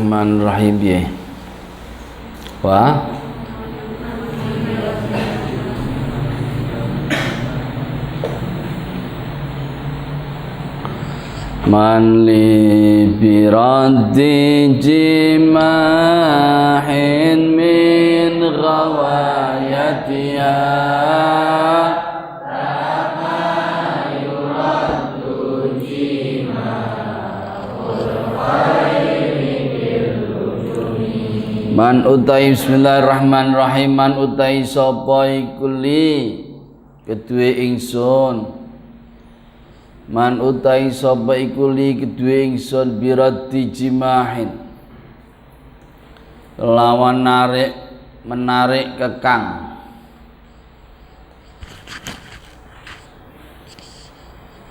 Bismillahirrahmanirrahim ya. Wa man li biraddi jimahin min ghawayatiha man utai bismillahirrahmanirrahim man utai sapa iku li kedue ingsun man utai sapa iku li kedue ingsun biraddi jimahin lawan menarik kekang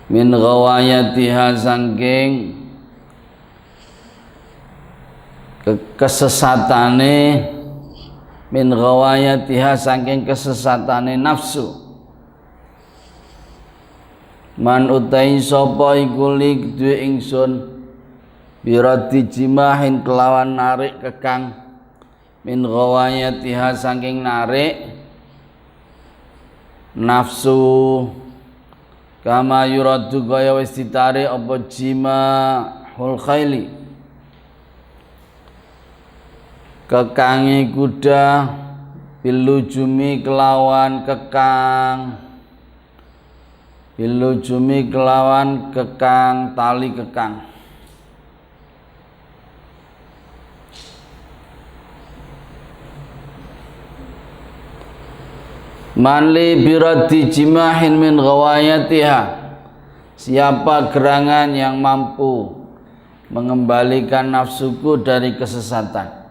min ghawayatiha sangking kesesatane min ghawayatiha saking kesesatane nafsu man utai sapa iku li kedue ingsun biraddi jimahin kelawan narik kekang min ghawayatiha saking narik nafsu kama yuraddu gaya wis ditarik apa jimahul khaili kekangi kuda bilujumi kelawan kekang bilujumi kelawan kekang tali kekang manli biraddi jimahin min ghawayatiha siapa gerangan yang mampu mengembalikan nafsuku dari kesesatan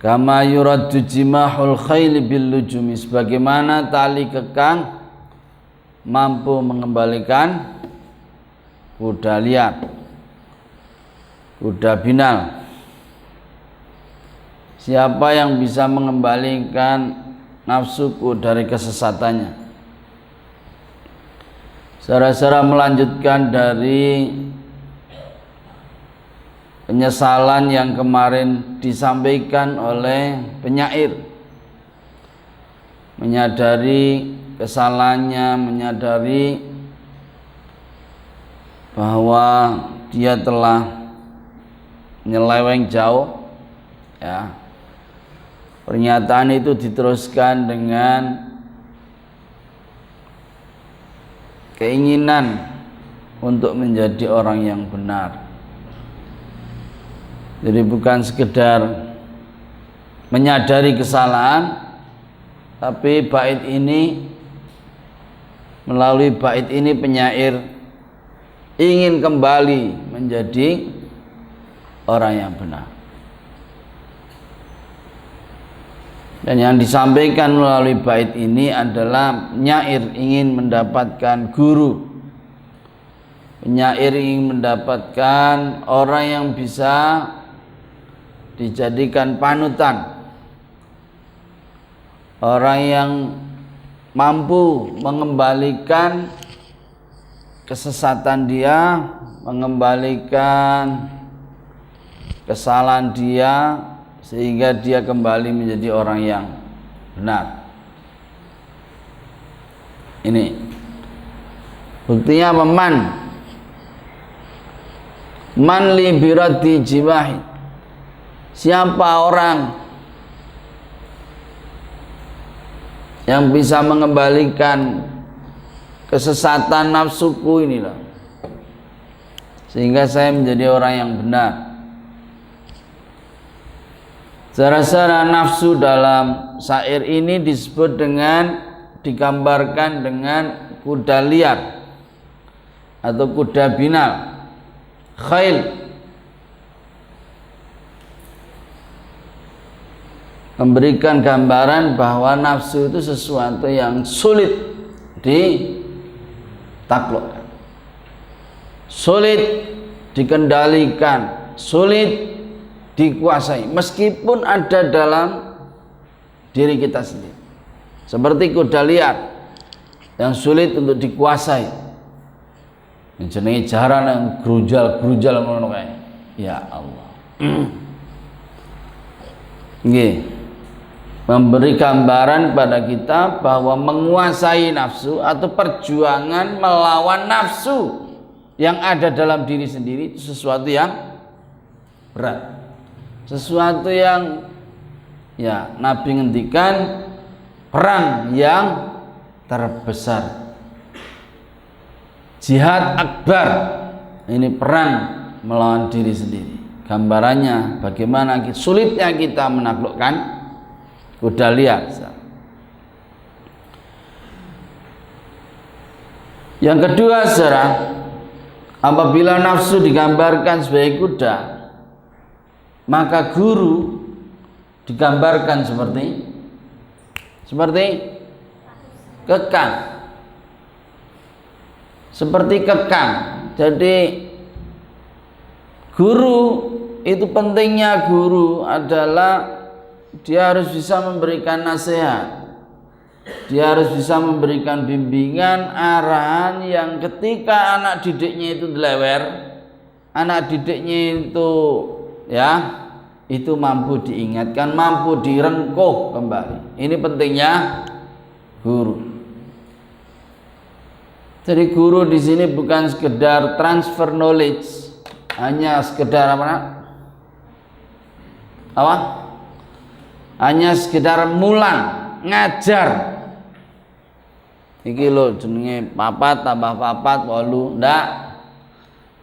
kama yuraddu jimahul khayli bil lujumi sebagaimana tali kekang mampu mengembalikan kuda liar kuda binal siapa yang bisa mengembalikan nafsuku dari kesesatannya Sarah melanjutkan dari penyesalan yang kemarin disampaikan oleh penyair menyadari kesalahannya menyadari bahwa dia telah menyeleweng jauh ya pernyataan itu diteruskan dengan keinginan untuk menjadi orang yang benar. Jadi bukan sekedar menyadari kesalahan, tapi bait ini melalui bait ini penyair ingin kembali menjadi orang yang benar. Dan yang disampaikan melalui bait ini adalah penyair ingin mendapatkan guru. Penyair ingin mendapatkan orang yang bisa dijadikan panutan, orang yang mampu mengembalikan kesesatan dia, mengembalikan kesalahan dia sehingga dia kembali menjadi orang yang benar. Ini buktinya apa? Man li biraddi jimahin. Siapa orang yang bisa mengembalikan kesesatan nafsuku inilah sehingga saya menjadi orang yang benar. Secara nafsu dalam syair ini disebut dengan digambarkan dengan kuda liar atau kuda binal khail, memberikan gambaran bahwa nafsu itu sesuatu yang sulit ditaklukkan, sulit dikendalikan, sulit dikuasai meskipun ada dalam diri kita sendiri. Seperti kuda liar yang sulit untuk dikuasai. Jenenge jaran yang grujal ngono kae. Ya Allah. Nggih. Memberi gambaran pada kita bahwa menguasai nafsu atau perjuangan melawan nafsu yang ada dalam diri sendiri itu sesuatu yang berat. Sesuatu yang ya Nabi ngendikan perang yang terbesar. Jihad akbar. Ini perang melawan diri sendiri. Gambarannya bagaimana sulitnya kita menaklukkan kuda liar. Yang kedua, saudara, apabila nafsu digambarkan sebagai kuda, maka guru digambarkan seperti kekang. Seperti kekang. Jadi guru itu pentingnya guru adalah dia harus bisa memberikan nasihat. Dia harus bisa memberikan bimbingan, arahan yang ketika anak didiknya itu dilewer, anak didiknya itu ya, itu mampu diingatkan, mampu direngkuh kembali. Ini pentingnya guru. Jadi guru di sini bukan sekedar transfer knowledge, hanya sekedar apa? Hanya sekedar mulang, ngajar. Iki lho jenenge papat tambah papat 8. Ndak.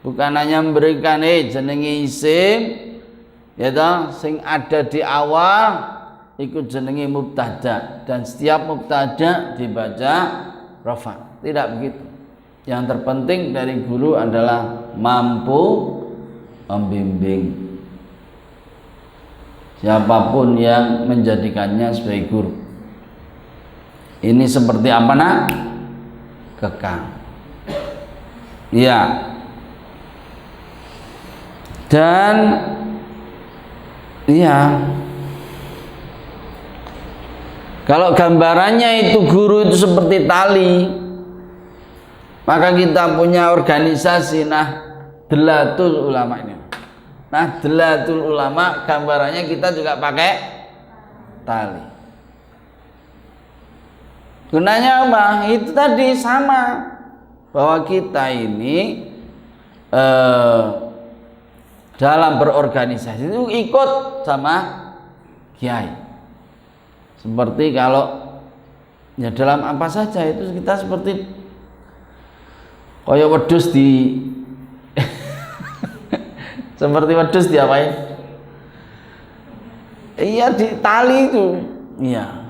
Bukan hanya memberikan jenenge isim ya toh sing ada di awal iku jenenge mubtada dan setiap mubtada dibaca rafa. Tidak begitu. Yang terpenting dari guru adalah mampu membimbing siapapun yang menjadikannya sebagai guru. Ini seperti apa nak? Kekang. Ya. Dan iya. Kalau gambarannya itu guru itu seperti tali, maka kita punya organisasi Nahdlatul Ulama ini. Nahdlatul Ulama gambarannya kita juga pakai tali. Gunanya apa? Itu tadi sama, bahwa kita ini dalam berorganisasi itu ikut sama kiai. Seperti kalau ya dalam apa saja itu kita seperti koyo wedhus di seperti wedhus diapain? Iya, di tali itu. Iya.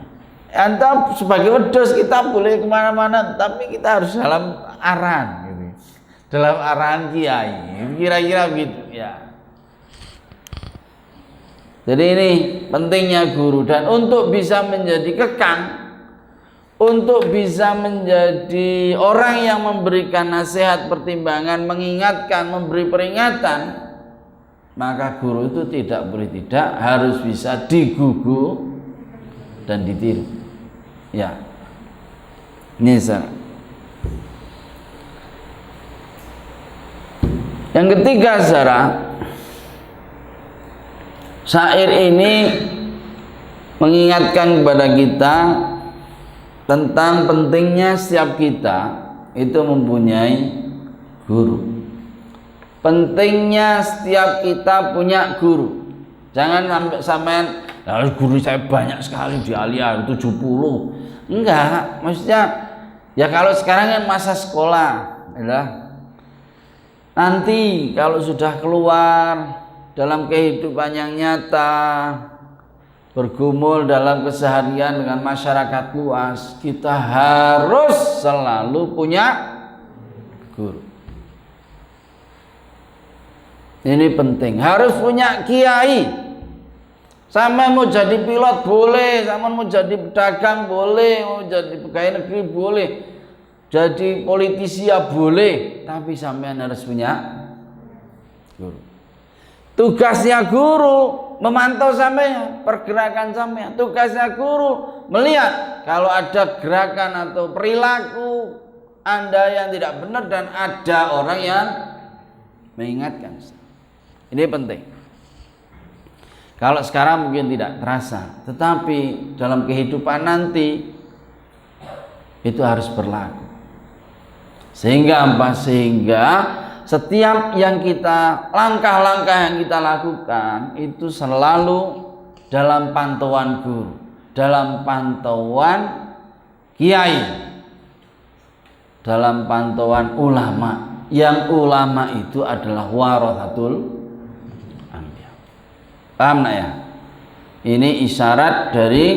Entah sebagai wedhus kita boleh kemana-mana, tapi kita harus dalam arahan, gitu. Dalam arahan kiai. Kira-kira begitu. Ya. Jadi ini pentingnya guru, dan untuk bisa menjadi kekang, untuk bisa menjadi orang yang memberikan nasihat, pertimbangan, mengingatkan, memberi peringatan, maka guru itu tidak boleh tidak, harus bisa digugu dan ditiru. Ya. Ini salah. Yang ketiga, saudara, syair ini mengingatkan kepada kita tentang pentingnya setiap kita itu mempunyai guru. Pentingnya setiap kita punya guru. Jangan sampai guru saya banyak sekali di Alia 70. Enggak, maksudnya ya kalau sekarang kan masa sekolah, ya. Nanti kalau sudah keluar dalam kehidupan yang nyata, bergumul dalam keseharian dengan masyarakat luas, kita harus selalu punya guru. Ini penting, harus punya kiai. Sama mau jadi pilot boleh, sama mau jadi pedagang boleh, mau jadi pegawai negeri boleh, jadi politisi ya boleh, tapi sampean harus punya guru. Tugasnya guru memantau sampean, pergerakan sampean. Tugasnya guru melihat kalau ada gerakan atau perilaku Anda yang tidak benar dan ada orang yang mengingatkan. Ini penting. Kalau sekarang mungkin tidak terasa, tetapi dalam kehidupan nanti itu harus berlaku. Sehingga apa? Sehingga setiap yang kita, langkah-langkah yang kita lakukan itu selalu dalam pantauan guru, dalam pantauan kiai, dalam pantauan ulama. Yang ulama itu adalah warathatul anbiya. Paham nak ya? Ini isyarat dari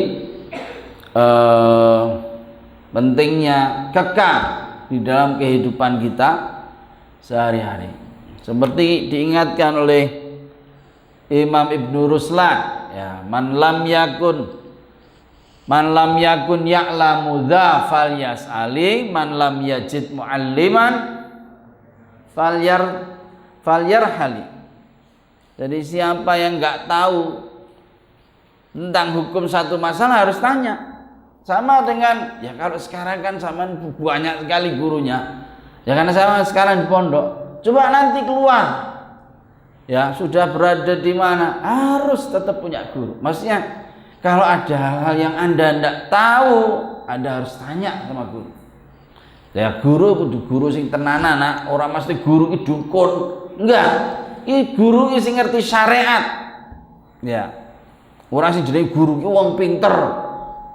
pentingnya kekal di dalam kehidupan kita sehari-hari. Seperti diingatkan oleh Imam Ibnu Ruslan, ya, man lam yakun ya'lamu dha falyas'ali, man lam yajid mu'alliman falyarhali. Jadi siapa yang enggak tahu tentang hukum satu masalah harus tanya. Sama dengan, ya kalau sekarang kan sama banyak sekali gurunya. Ya karena saya sekarang di pondok. Coba nanti keluar, ya sudah berada di mana, harus tetap punya guru. Maksudnya kalau ada hal-hal yang Anda tidak tahu, Anda harus tanya sama guru. Ya guru kudu guru sing tenanan, nak. Orang mesti guru iki dukun. Enggak. Iki guru iki sing ngerti syariat. Ya. Ora sing jenenge guru iki wong pinter.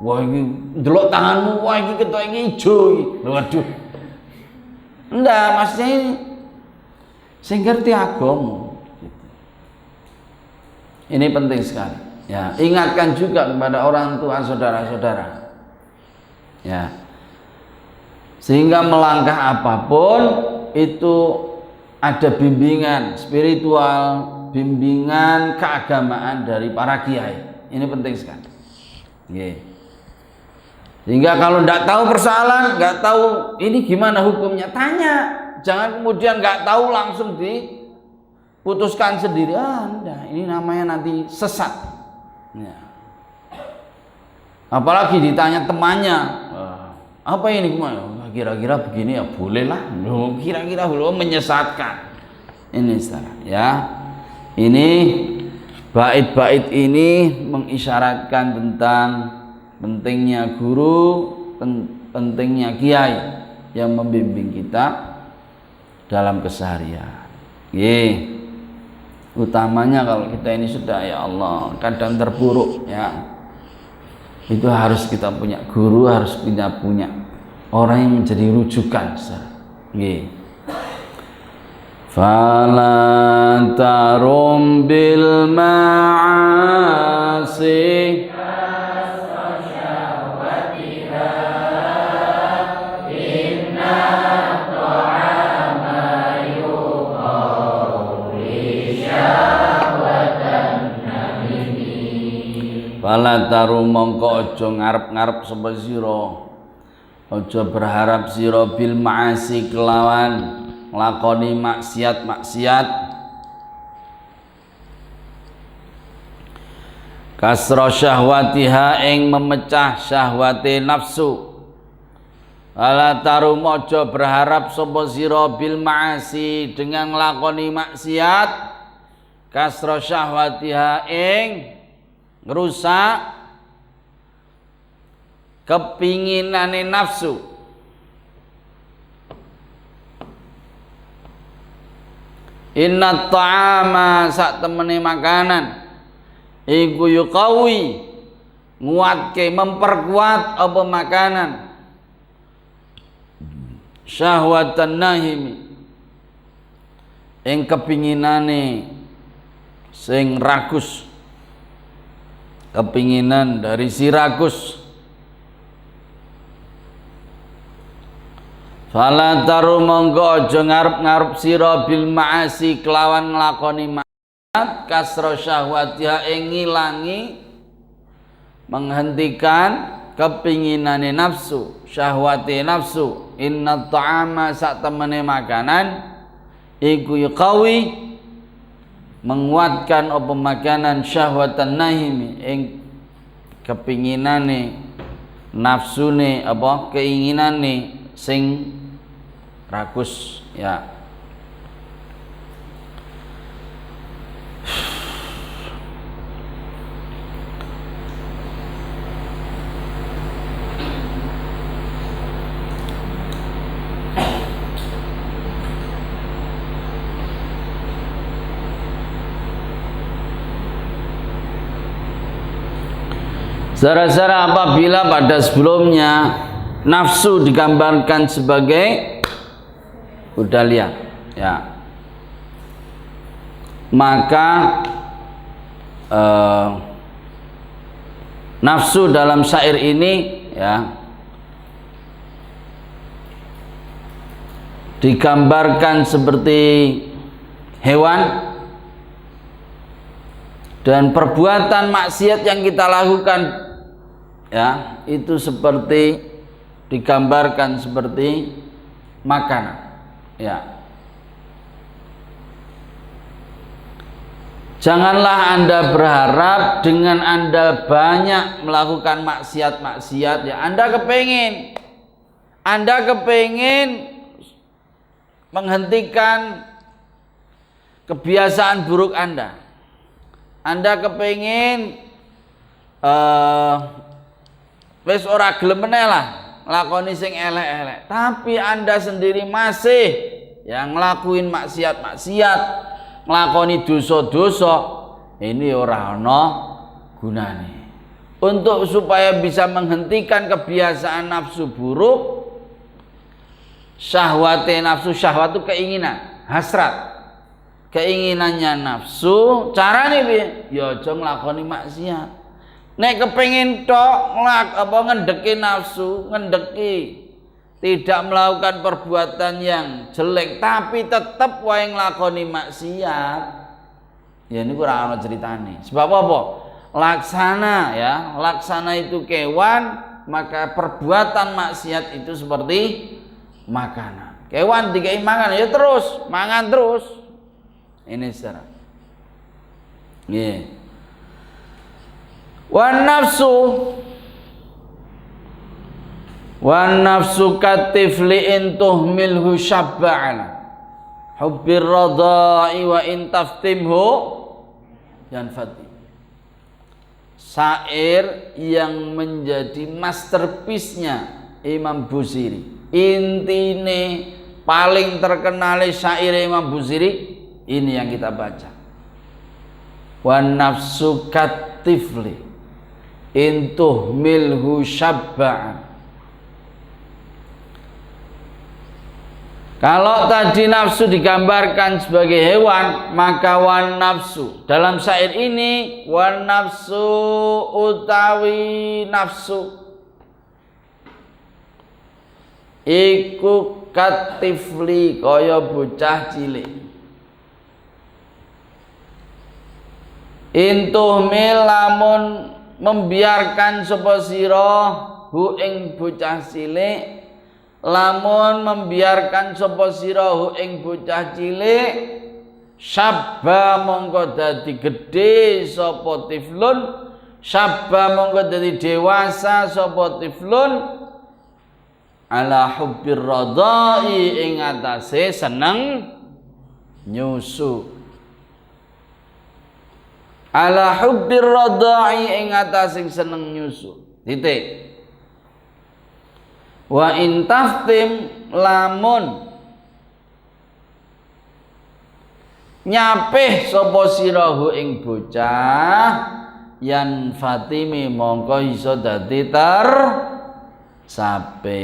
Wah iki ndelok tanganmu, wah iki ketok iki ijo iki. Waduh. Enggak, maksudnya ini sing ngerti agama. Ini penting sekali. Ya, ingatkan juga kepada orang tua, saudara-saudara. Ya. Sehingga melangkah apapun itu ada bimbingan spiritual, bimbingan keagamaan dari para kiai. Ini penting sekali. Yeah. Sehingga kalau tidak tahu persoalan, nggak tahu ini gimana hukumnya, tanya. Jangan kemudian nggak tahu langsung diputuskan sendiri. Enggak, ini namanya nanti sesat. Ya. Apalagi ditanya temannya, apa ini gimana? Kira-kira begini ya bolehlah. Kira-kira belum menyesatkan. Ini salah, ya. Ini bait-bait ini mengisyaratkan tentang pentingnya guru, pentingnya kiai yang membimbing kita dalam keseharian. Utamanya kalau kita ini sudah, ya Allah, kadang terpuruk, ya. Itu harus kita punya guru, harus punya orang yang menjadi rujukan. Fala tarum bil ma'asi Fala tarum mongko aja ngarep-ngarep sapa sira. Aja berharap sira bil ma'asi kelawan nglakoni maksiat-maksiat. Kasra syahwatiha ing memecah syahwate nafsu. Ala tarum aja berharap sapa sira bil ma'asi dengan nglakoni maksiat. Kasra syahwatiha ing ngrusak kepinginane nafsu. Inna ta'ama sak temene makanan iku yuqawi nguatke memperkuat apa makanan syahwatan nahimi ing kepinginane sing rakus, kepinginan dari si rakus. Fala taru monggo aja ngarep-ngarep sira bil ma'asi kelawan nglakoni maksiat kasra syahwatiha ing ngilangi menghentikan kepinginane nafsu, syahwate nafsu. Inna ta'ama sak temene makanan iku yuqawi menguatkan apa makanan syahwatan nahimi ing kepinginane nafsune apa keinginane sing rakus, ya. Saudara-saudara, apabila pada sebelumnya nafsu digambarkan sebagai udah lihat ya, maka nafsu dalam syair ini ya digambarkan seperti hewan, dan perbuatan maksiat yang kita lakukan ya itu seperti digambarkan seperti makanan ya. Janganlah Anda berharap dengan Anda banyak melakukan maksiat-maksiat ya, Anda kepengin menghentikan kebiasaan buruk Anda kepengin wis ora gelem meneh lah nglakoni sing elek-elek, tapi Anda sendiri masih yang ngelakuin maksiat-maksiat, nglakoni dosa-dosa, ini ora ana gunane. Untuk supaya bisa menghentikan kebiasaan nafsu buruk, syahwat itu keinginan, hasrat, keinginannya nafsu, carane piye? Ya aja nglakoni maksiat. Nek kepengin tok ngendeki nafsu, tidak melakukan perbuatan yang jelek tapi tetap wae nglakoni maksiat, ya ini kurang ana ceritane. Sebab apa? Laksana itu kewan, maka perbuatan maksiat itu seperti makanan. Kewan dikai mangan ya terus mangan terus. Ini secara nggih. Wan nafsu katifli in tuhmilhu syabba'ana hubbir radha'i wa in taftimhu yanfati. Syair yang menjadi masterpiece-nya Imam Busiri. Intine paling terkenal syair Imam Busiri ini yang kita baca. Wan nafsu katifli in tuhmilhu syabba'an. Kalau tadi nafsu digambarkan sebagai hewan, maka wan nafsu dalam syair ini, wan nafsu utawi nafsu iku katifli kaya bocah cilik. Intuh lamun membiarkan sapa sira hu ing bocah cilik, lamun membiarkan sapa sira hu ing bocah cilik, syabba mongko dadi gedhe sapa tiflun, syabba mongko dadi dewasa sapa tiflun, ala hubbir radha'i ing atase seneng nyusu. Ala hubbir radha'i ing atase seneng nyusu. Titik. Wa in taftim lamun nyapih sapa sirahu ing bocah, yan fatimi mongko iso dadi sape.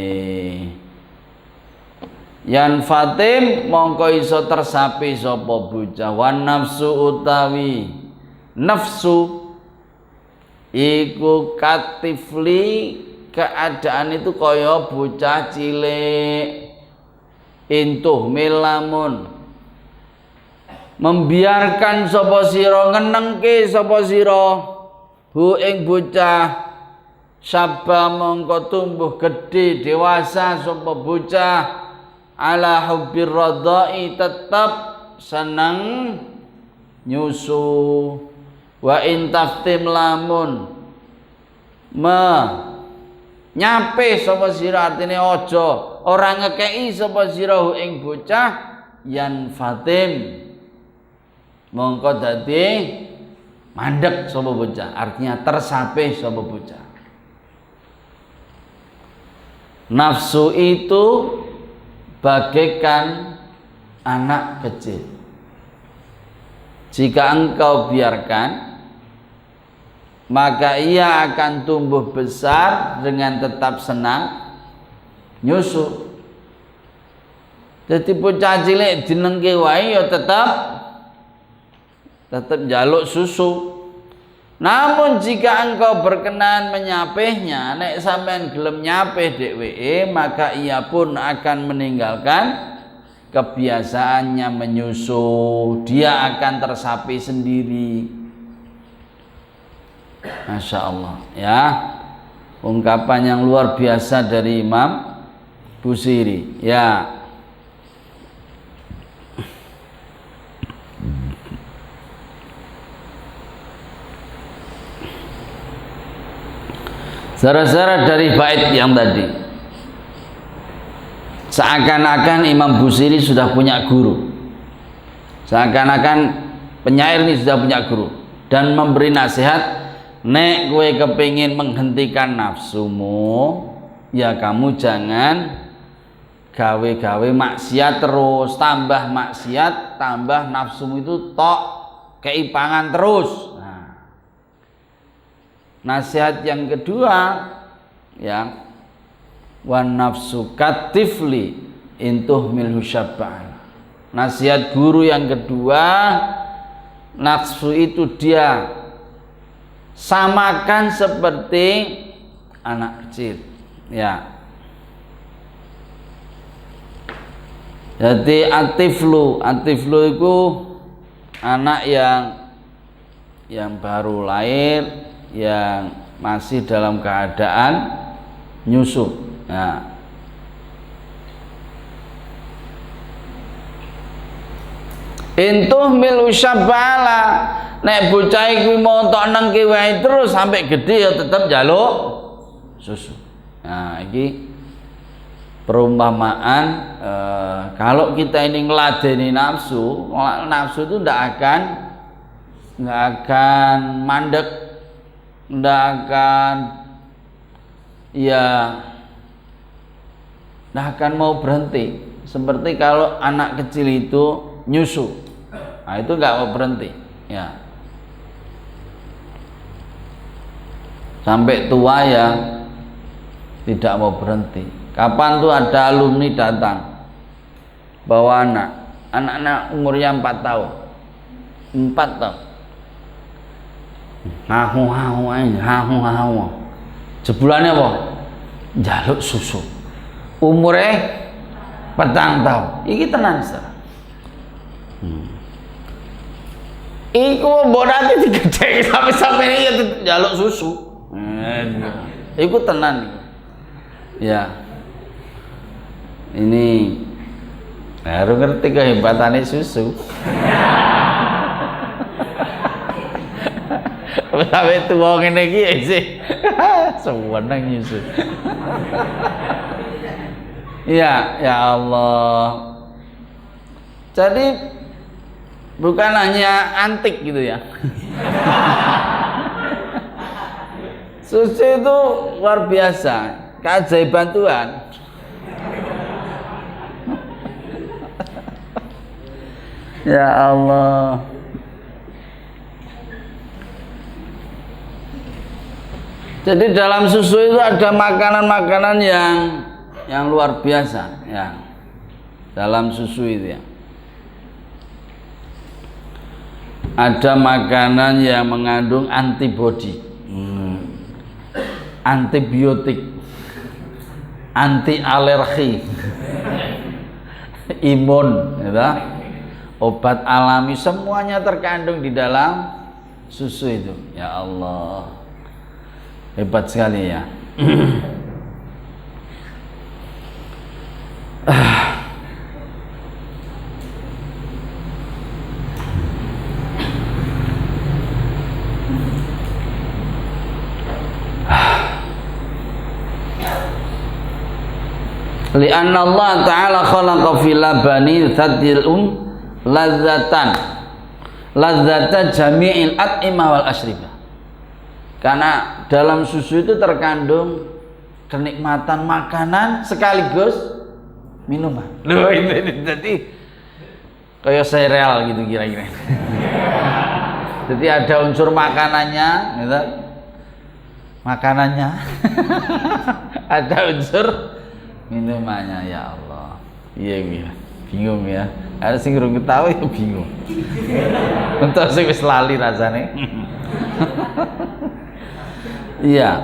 Yan fatim mongko iso tersape sapa bocah. Wan nafsu utawi nafsu iku katifli, keadaan itu kaya bocah cilik. Intuh milamun membiarkan sapa sira, ngenengke sapa sira hu ing bocah, syabba mongko tumbuh gedhe dewasa sapa bocah, ala hubbir radha'i tetap seneng nyusu. Wa in taftim lamun nyape sapa sira, artine aja ora ngekeki sapa sira ing bocah, yan fatim mongko dadi mandek sapa bocah, artinya tersape sapa bocah. Nafsu itu bagaikan anak kecil. Jika engkau biarkan maka ia akan tumbuh besar dengan tetap senang nyusu. Jadi bocah cilik dinengke wae ya tetap njaluk susu. Namun jika engkau berkenan menyapihnya, nek sampean gelem nyapih dheweke, maka ia pun akan meninggalkan kebiasaannya menyusu. Dia akan tersapi sendiri. Masya Allah, ya, ungkapan yang luar biasa dari Imam Busiri, ya. Saudara-saudara, dari bait yang tadi, seakan-akan Imam Busiri sudah punya guru, seakan-akan penyair ini sudah punya guru dan memberi nasihat. Nek kowe kepingin menghentikan nafsumu, ya kamu jangan gawe-gawe maksiat terus, tambah maksiat, tambah nafsumu itu tok keipangan terus. Nah, nasihat yang kedua, ya, wan nafsu katifli intuh milhu syabban. Nasihat guru yang kedua, nafsu itu dia samakan seperti anak kecil, ya. Jadi atiflu itu anak yang baru lahir, yang masih dalam keadaan nyusu. Nah, intuh milu syabala, nek bocah kuwi montok nengke wae terus sampai gede ya tetap njaluk susu. Nah, iki perumpamaan kalau kita ini ngeladeni nafsu itu ndak akan mandek, ndak akan ndak akan mau berhenti. Seperti kalau anak kecil itu nyusu, nah itu nggak mau berhenti, ya, sampai tua ya tidak mau berhenti. Kapan tuh ada alumni datang bawa anak umurnya 4 tahun, ngahu jebulannya apa? Njaluk susu, umurnya 4 tahun. Iki tenan sa. Iku bodate digedhe sampai ini ya njaluk susu. Iku tenan. Ya. Ini harus ngerti kehebatannya susu. Sampai tua ngene iki isih seneng nyusu. Ya, ya Allah. Jadi bukan hanya antik gitu ya. Susu itu luar biasa, keajaiban Tuhan. Ya Allah. Jadi dalam susu itu ada makanan-makanan yang luar biasa, ya. Dalam susu itu ya. Ada makanan yang mengandung antibodi, antibiotik, anti alergi, imun, ya, obat alami, semuanya terkandung di dalam susu itu. Ya Allah, hebat sekali ya. Lianna Allah Ta'ala khalaqa fil labani dzattil ladzatan jami'il at'imah wal ashribah. Karena dalam susu itu terkandung kenikmatan makanan sekaligus minuman. Loh, ini jadi kayak sereal gitu kira-kira. Jadi ada unsur makanannya, gitu, makanannya, ada unsur minumannya. Ya Allah, iya bingung ya. Ada sing urung ketahui ya bingung. Untuk sing wis lali rasane. Iya.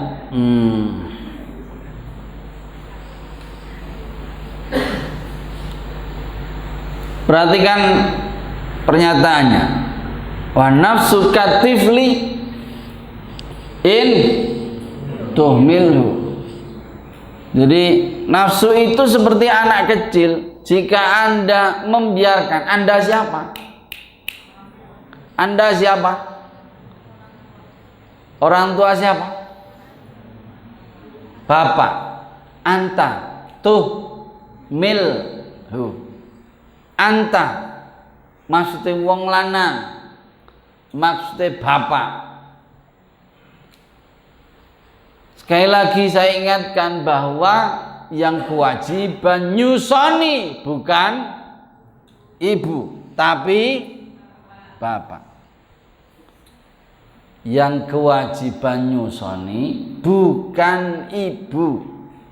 Perhatikan pernyataannya. Wa nafsu katifli in tuhmilhu. Jadi nafsu itu seperti anak kecil. Jika Anda membiarkan, Anda siapa? Anda siapa? Orang tua siapa? Bapak. Anta tuhmilhu. Anta maksudnya wong lanang, maksudnya bapak. Sekali lagi saya ingatkan bahwa yang kewajiban nyusoni bukan ibu, tapi bapak. Yang kewajiban nyusoni bukan ibu,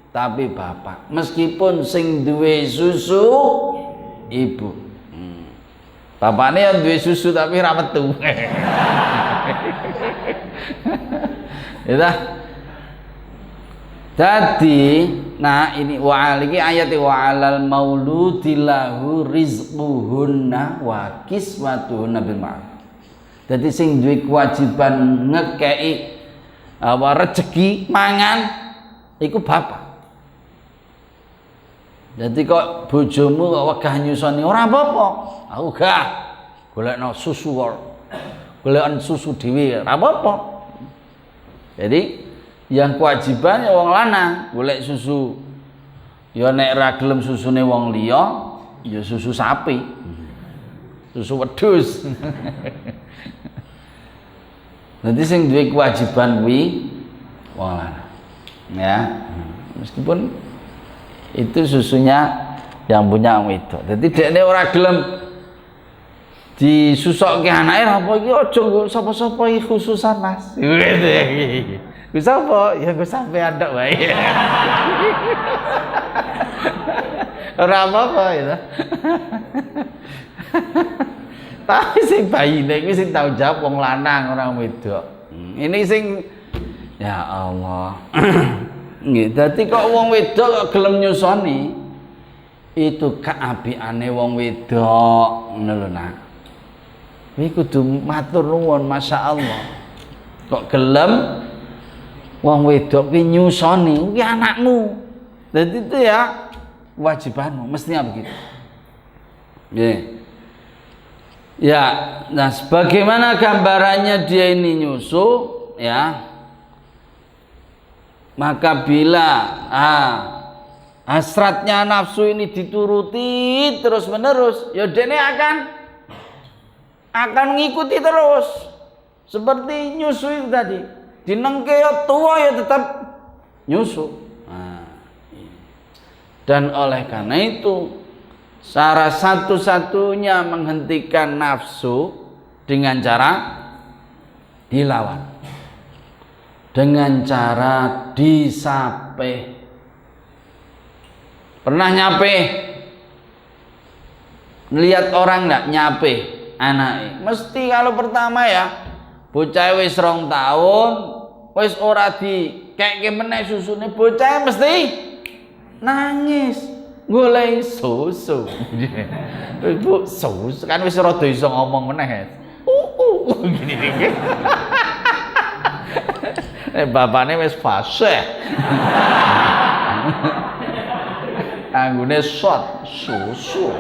tapi bapak. Meskipun sing duwe susu ibu. Bapaknya yang duwe susu tapi ra metu. Ya. Jadi, nah ini wa'aliki ayat wa'alal mauludilahu rizquhunna wa kiswatuhunna bil ma'ruf. Jadi sing duwe kewajiban ngekei rezeki mangan iku bapak. Jadi kok bojomu kok wegah nyusoni ora apa-apa. Aku gak golekno susu kok. Golekon susu dhewe ora apa-apa. Jadi yang kewajiban ya wong lanang golek susu. Ya nek ra gelem susune wong liya, ya susu sapi. Susu wedhus. Nanti sing duwe kewajiban kuwi wong lanang. Ya. Meskipun itu susunya yang punya wedok. Jadi dekne ora gelem disusokke anake apa iki aja nggo sapa-sapa iki khususan Mas. Gitu ya. Ku sapa? Ya ku sampean tok wae. Ora apa-apa ya. Tapi sing bayine kuwi sing tanggung jawab wong lanang ora wedok. Ini sing ya Allah. Nggih, dadi kok wong wedok kok gelem nyusoni itu keapiane wong wedok ngono lho nak. Kuwi kudu matur nuwun masyaallah. Kok gelem wong wedok kuwi nyusoni kuwi anakmu. Dadi itu ya kewajibanmu mestinya begitu. Nggih. Ya, nah sebagaimana gambarannya dia ini nyusu ya. Maka bila hasratnya nafsu ini dituruti terus menerus, ya dene akan mengikuti terus. Seperti nyusu itu tadi, dinengke ya tua ya tetap nyusu. Dan oleh karena itu, cara satu-satunya menghentikan nafsu dengan cara dilawan. Dengan cara disape. Pernah nyape? Lihat orang enggak nyape anake? Mesti kalau pertama ya, bocah wis 2 tahun, wis ora dikeke meneh susune, bocah mesti nangis, golek susu. Bu, susu kan wis rada iso ngomong meneh. Gini. Bapaknya wis fasih. Anggone shot susu.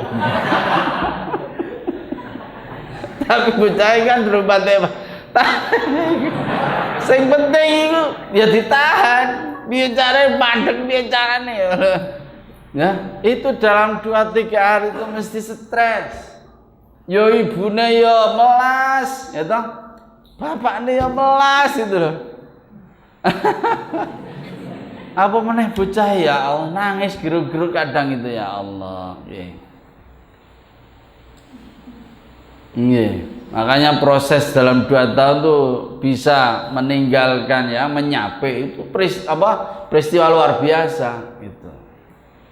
Tapi bocah kan berubah. Sing penting iku ya ditahan. Piye carane mandeg piye carane ya. Itu dalam 2-3 hari itu mesti stres. Yo ibune yo melas, ya toh. Bapakne yo melas itu loh. Apa meneh bocah ya Allah nangis geruk-geruk kadang itu ya Allah. Nggih. Makanya proses dalam 2 tahun tuh bisa meninggalkan ya, menyape itu peristiwa luar biasa gitu.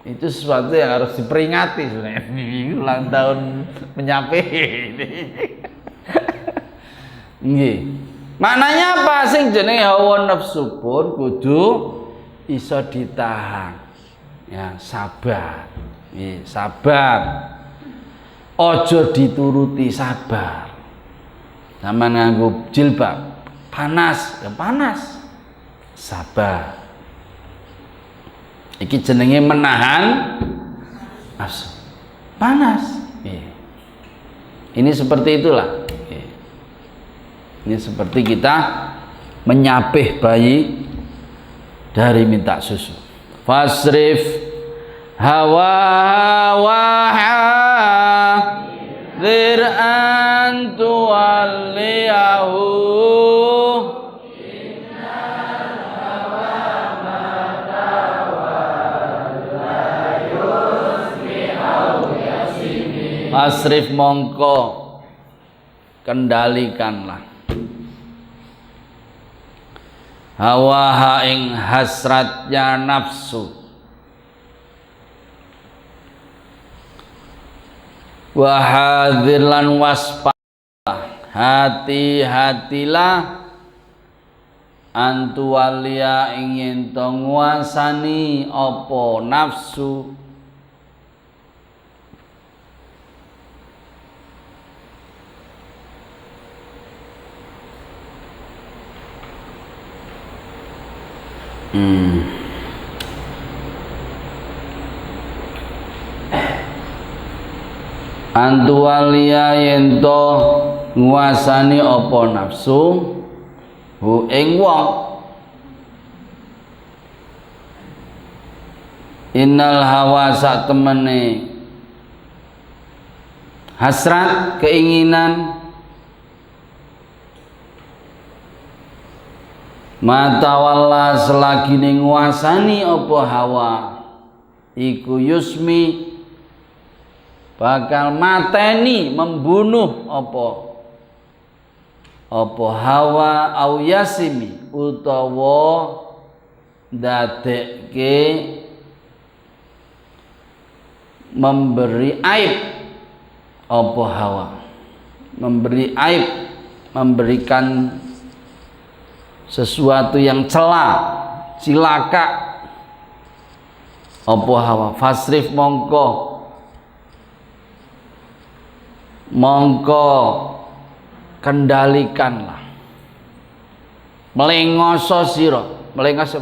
Itu sesuatu yang harus diperingati sebenarnya. Ulang tahun menyape ini. Nggih. Maknanya apa sing jenenge hawa nafsu pun kudu iso ditahan. Ya, sabar. Nggih, sabar. Ojo dituruti, sabar. Sama nganggo jilbab, panas, ya panas. Sabar. Iki jenenge menahan nafsu. Panas. Ini seperti itulah. Ini seperti kita menyapih bayi dari minta susu. Fasrif hawa dir'an tuwalliyahu Asrif mongko kendalikanlah hawa ing hasratnya nafsu wa hadzir lan waspada hati-hatilah antuwalia ingin to nguasani apa nafsu antuwalia yento nguasani apa nafsu hu ing wong innal hawa sak temene hasrat keinginan matawalla selagi nguasani apa hawa iku yusmi bakal mateni membunuh apa hawa au yasimi utawa dadekke memberi aib apa hawa memberi aib memberikan sesuatu yang cilaka apa hawa fasrif mongko kendalikanlah melengoso sira melengos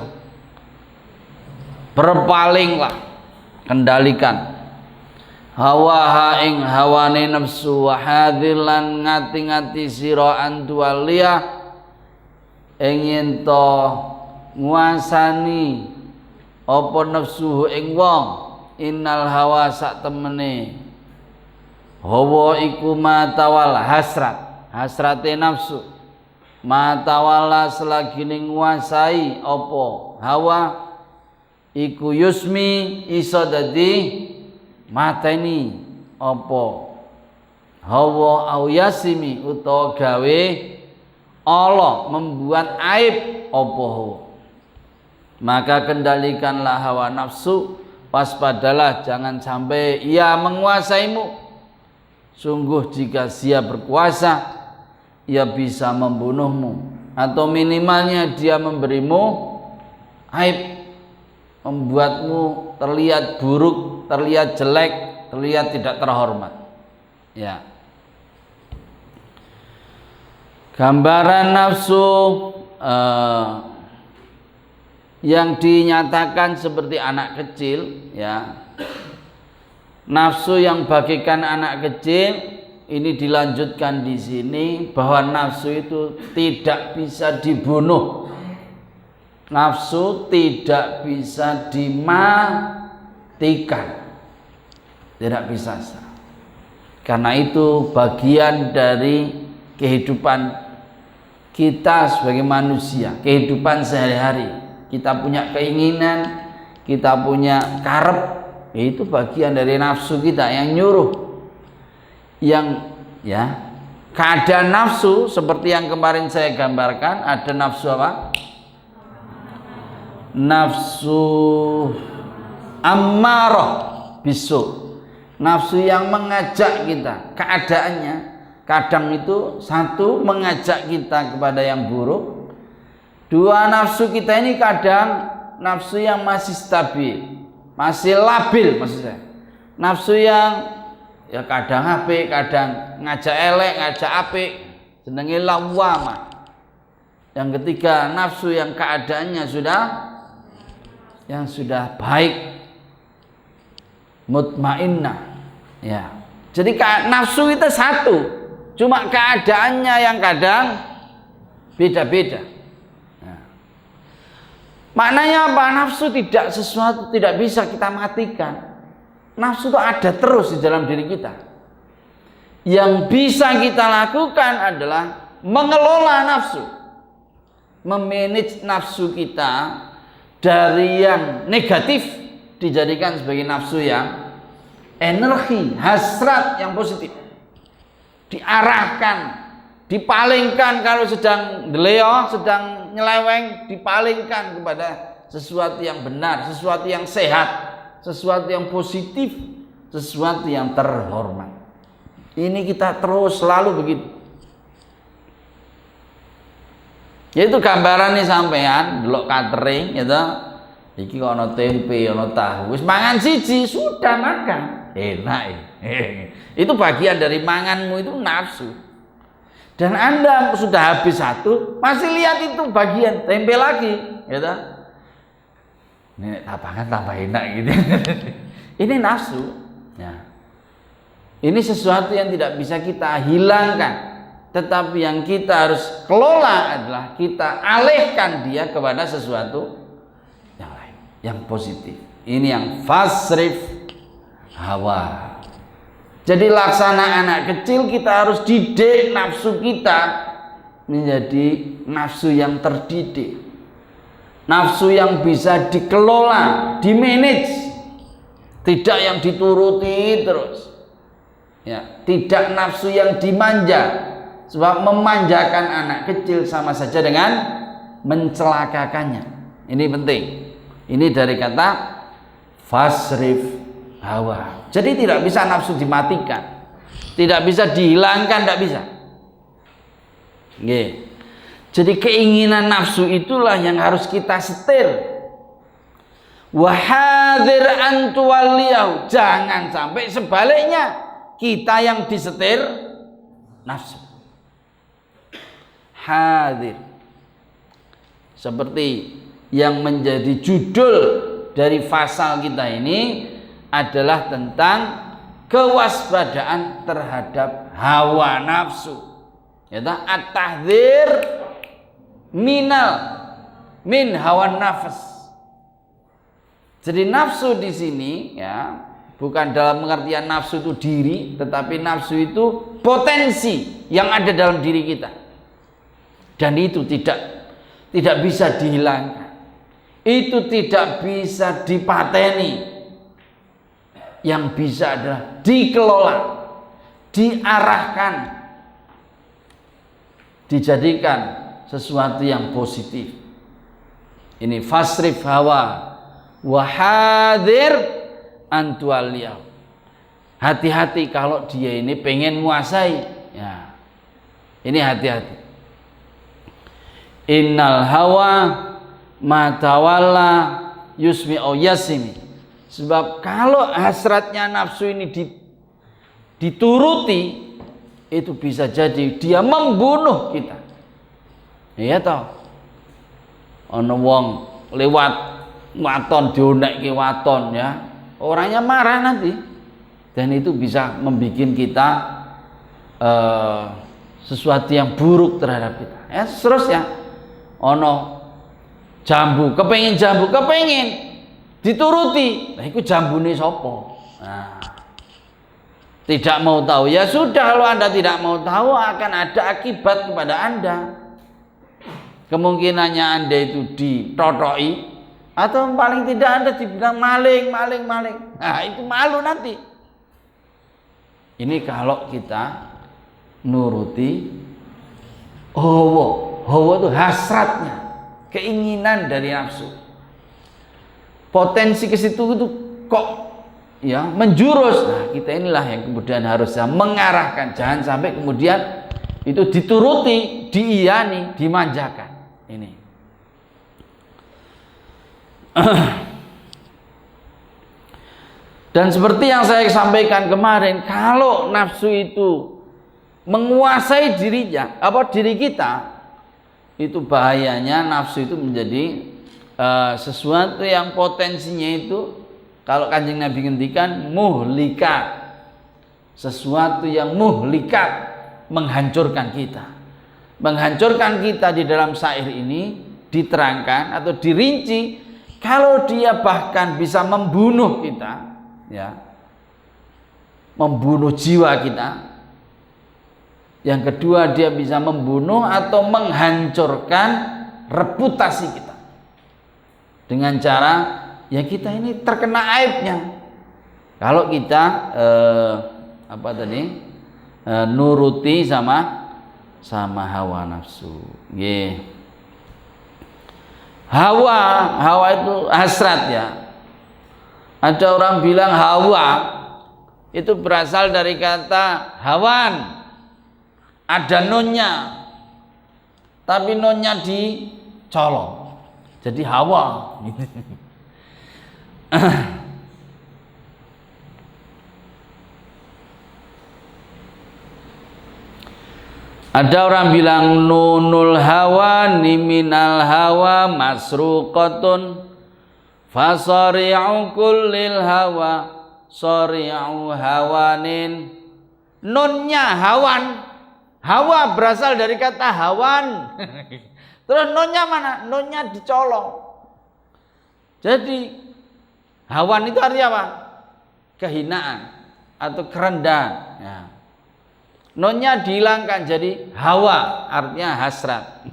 berpalinglah kendalikan hawa ing hawane nafsu wa hadilan ngati-ngati sira antualia ingin to nguasani apa nafsu ing wong innal hawa sak temene hawa iku matawala hasrate nafsu matawala selagi nguasai apa hawa iku yusmi iso dadi mateni apa hawa au yasimi utawa gawe Allah membuat aib apa hawa maka kendalikanlah hawa nafsu waspadalah jangan sampai ia menguasaimu. Sungguh jika dia berkuasa, ia bisa membunuhmu atau minimalnya dia memberimu aib, membuatmu terlihat buruk, terlihat jelek, terlihat tidak terhormat. Ya. Gambaran nafsu yang dinyatakan seperti anak kecil, ya. Nafsu yang bagikan anak kecil ini dilanjutkan di sini bahwa nafsu itu tidak bisa dibunuh. Nafsu tidak bisa dimatikan. Tidak bisa. Karena itu bagian dari kehidupan kita sebagai manusia, kehidupan sehari-hari. Kita punya keinginan, kita punya karep, itu bagian dari nafsu kita yang nyuruh, yang ya Keadaan nafsu seperti yang kemarin saya gambarkan, ada nafsu apa? Nafsu ammarah bisu, nafsu yang mengajak kita. Keadaannya kadang itu satu mengajak kita kepada yang buruk, dua nafsu kita ini kadang nafsu yang masih stabil, masih labil maksud saya. Nafsu yang ya kadang apik, kadang ngajak elek, ngajak apik, jenenge lawamah. Yang ketiga nafsu yang keadaannya sudah baik, mutmainnah. Ya. Jadi nafsu itu satu, cuma keadaannya yang kadang beda-beda. Nah. Maknanya apa? Nafsu tidak bisa kita matikan. Nafsu itu ada terus di dalam diri kita. Yang bisa kita lakukan adalah mengelola nafsu, memanage nafsu kita dari yang negatif dijadikan sebagai nafsu yang energi, hasrat yang positif. Diarahkan, dipalingkan kalau sedang deleo, sedang nyeleweng, dipalingkan kepada sesuatu yang benar, sesuatu yang sehat, sesuatu yang positif, sesuatu yang terhormat. Ini kita terus selalu begitu. Yaitu gambaran nih sampean delok catering gitu. Iki ono tempe, ono tahu. Wis mangan siji, sudah makan. Enak. Itu bagian dari manganmu itu nafsu. Dan Anda sudah habis satu, masih lihat itu bagian tempe lagi, gitu. Ini tapangan tambah enak gitu. Ini nafsu. Ya. Ini sesuatu yang tidak bisa kita hilangkan. Tetapi yang kita harus kelola adalah kita alihkan dia kepada sesuatu yang lain, yang positif. Ini yang fasrif hawa. Jadi laksana anak kecil, kita harus didik nafsu kita menjadi nafsu yang terdidik. Nafsu yang bisa dikelola, dimanage, tidak yang dituruti terus. Ya, tidak nafsu yang dimanja, sebab memanjakan anak kecil sama saja dengan mencelakakannya. Ini penting. Ini dari kata fasrif hawa. Jadi tidak bisa nafsu dimatikan, tidak bisa dihilangkan, tidak bisa. Nggih. Jadi keinginan nafsu itulah yang harus kita setir. Wahadir antuwaliyahu, jangan sampai sebaliknya kita yang disetir nafsu. Hadir, seperti yang menjadi judul dari pasal kita ini adalah tentang kewaspadaan terhadap hawa nafsu. Yaitu at-tahdzir min hawa nafas. Jadi nafsu di sini ya bukan dalam pengertian nafsu itu diri, tetapi nafsu itu potensi yang ada dalam diri kita. Dan itu tidak bisa dihilangkan. Itu tidak bisa dipateni. Yang bisa adalah dikelola, diarahkan, dijadikan sesuatu yang positif. Ini fasrif hawa wahadir antualiyah. Hati-hati kalau dia ini pengen menguasai. Ya. Ini hati-hati. Innal hawa matawalla yusmi'u yasimi. Sebab kalau hasratnya nafsu ini dituruti, itu bisa jadi dia membunuh kita. Iya toh. Ana wong lewat waton dionekke waton ya. Orangnya marah nanti. Dan itu bisa membuat kita sesuatu yang buruk terhadap kita. Ya, seterusnya. Ono jambu, kepengin dituruti. Nah, itu jambune sapa? Nah, tidak mau tahu. Ya sudah, kalau Anda tidak mau tahu akan ada akibat kepada Anda. Kemungkinannya Anda itu ditotoki atau paling tidak Anda dibilang maling. Nah, itu malu nanti. Ini kalau kita nuruti hawa. Hawa itu hasratnya, keinginan dari nafsu. Potensi ke situ itu kok ya menjurus. Nah, kita inilah yang kemudian harusnya mengarahkan, jangan sampai kemudian itu dituruti, diiyani, dimanjakan. Ini. Dan seperti yang saya sampaikan kemarin, kalau nafsu itu menguasai dirinya, diri kita, itu bahayanya nafsu itu menjadi sesuatu yang potensinya itu, kalau Kanjeng Nabi ngendikan, muhlikat. Sesuatu yang muhlikat, menghancurkan kita. Menghancurkan kita di dalam syair ini diterangkan atau dirinci, kalau dia bahkan bisa membunuh kita, ya, membunuh jiwa kita. Yang kedua, dia bisa membunuh atau menghancurkan reputasi kita dengan cara ya kita ini terkena aibnya kalau kita nuruti sama hawa nafsu. Hawa itu hasrat ya. Ada orang bilang hawa itu berasal dari kata hawan, ada nunnya, tapi nunnya dicolong, jadi hawa. Ada orang bilang nunul hawa minal hawa masruqatun fasari'u kullil hawa sari'u hawanin. Nunnya hawan, hawa berasal dari kata hawan. Terus nunnya mana? Nunnya dicolong. Jadi hawan itu artinya apa? Kehinaan atau kerendahan ya. Nunnya dihilangkan jadi hawa, artinya hasrat.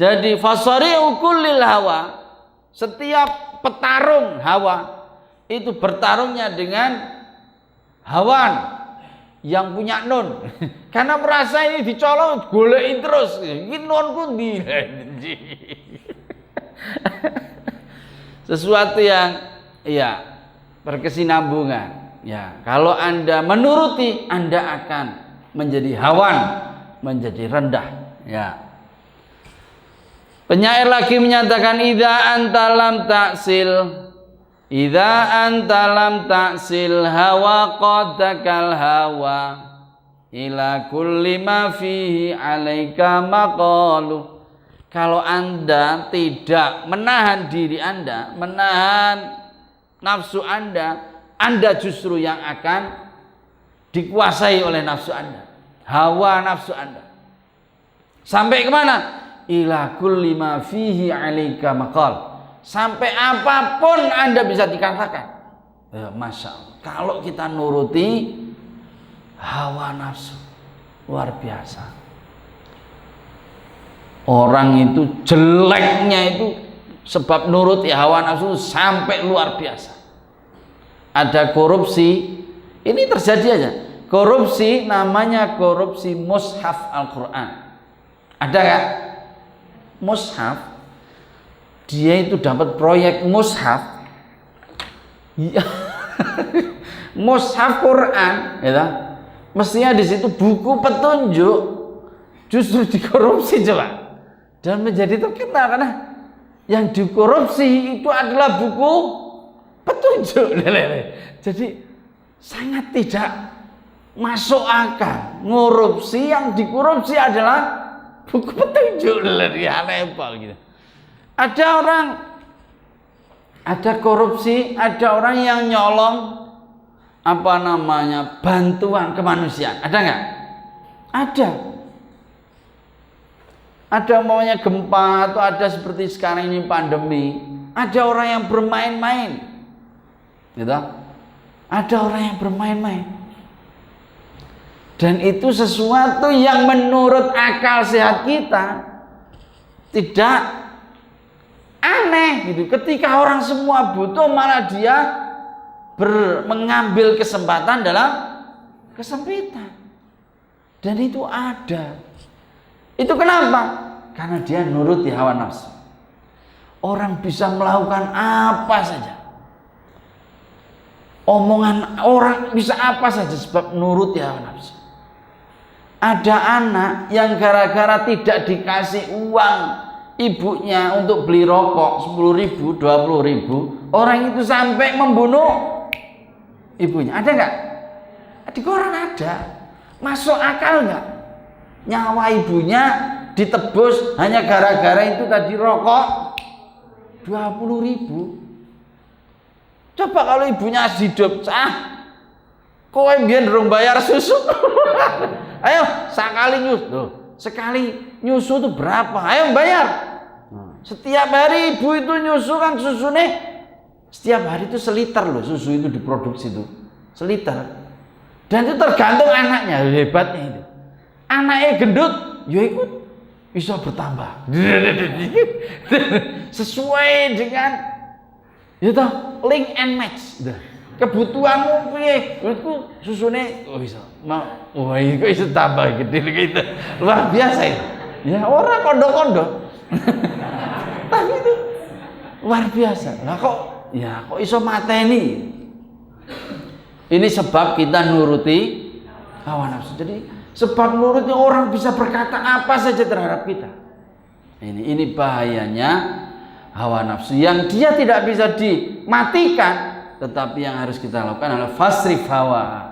Jadi fasari'u kullil hawa, setiap petarung hawa itu bertarungnya dengan hawan yang punya nun. Karena merasa ini dicolong, golekin terus. Ini nunku ndi. Sesuatu yang ya berkesinambungan. Ya, kalau Anda menuruti, Anda akan menjadi hawan, menjadi rendah. Ya. Penyair lagi menyatakan idza anta lam ta'sil hawa qadakal hawa ila kulli ma fihi alaika maqalu. Kalau Anda tidak menahan diri Anda, menahan nafsu Anda justru yang akan dikuasai oleh nafsu Anda, hawa nafsu Anda. Sampai kemana? Ila kulli ma fihi alaika maqal. Sampai apapun Anda bisa dikatakan. Ya, Masya Allah. Kalau kita nuruti hawa nafsu, luar biasa. Orang itu jeleknya itu sebab nuruti hawa nafsu sampai luar biasa. Ada korupsi, ini terjadi aja. Korupsi namanya korupsi mushaf Al-Quran. Ada gak? Mushaf, dia itu dapat proyek mushaf, mushaf Quran, ya, mestinya di situ buku petunjuk, justru dikorupsi coba, dan menjadi terkenal karena yang dikorupsi itu adalah buku petunjuk. Jadi sangat tidak masuk akal. Ngorupsi, yang dikorupsi adalah buku petunjuk. Ya repot gitu. Ada korupsi, ada orang yang nyolong bantuan kemanusiaan. Ada nggak? Ada. Ada maunya gempa atau ada seperti sekarang ini pandemi. Ada orang yang bermain-main. Gitu. Ada orang yang bermain-main, dan itu sesuatu yang menurut akal sehat kita tidak aneh gitu. Ketika orang semua butuh, malah dia mengambil kesempatan dalam kesempitan. Dan itu ada. Itu kenapa? Karena dia nuruti hawa nafsu. Orang bisa melakukan apa saja. Omongan orang bisa apa saja sebab nuruti hawa nafsu. Ada anak yang gara-gara tidak dikasih uang ibunya untuk beli rokok 10.000, 20.000, orang itu sampai membunuh ibunya. Ada nggak? Di koran ada. Masuk akal nggak? Nyawa ibunya ditebus hanya gara-gara itu tadi rokok 20.000. Coba kalau ibunya hidup, kowe mbiyen durung bayar susu. Ayo sekali nyusu. Sekali nyusu itu berapa? Ayo bayar. Setiap hari ibu itu nyusu kan susunya setiap hari itu seliter loh, susu itu diproduksi itu seliter. Dan itu tergantung anaknya, hebatnya itu. Anaknya gendut, ya ikut bisa bertambah. Sesuai dengan itu link and match. Kebutuhanmu piye? Itu susune bisa. Wah, itu bisa tambah gede gitu. Luar biasa ya. Ya orang kondo-kondo. Tapi itu luar biasa. Lah kok iso mateni? Ini sebab kita nuruti hawa nafsu. Jadi sebab nuruti orang bisa berkata apa saja terhadap kita. Ini bahayanya hawa nafsu yang dia tidak bisa dimatikan. Tetapi yang harus kita lakukan adalah fasrif hawa,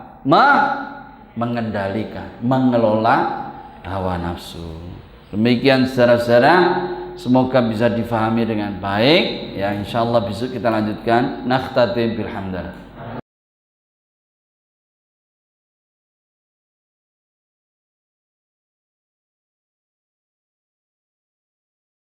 mengendalikan, mengelola hawa nafsu. Demikian saudara-saudara, semoga bisa difahami dengan baik. Ya, insyaallah besok kita lanjutkan. Nakhtatim bil hamdalah.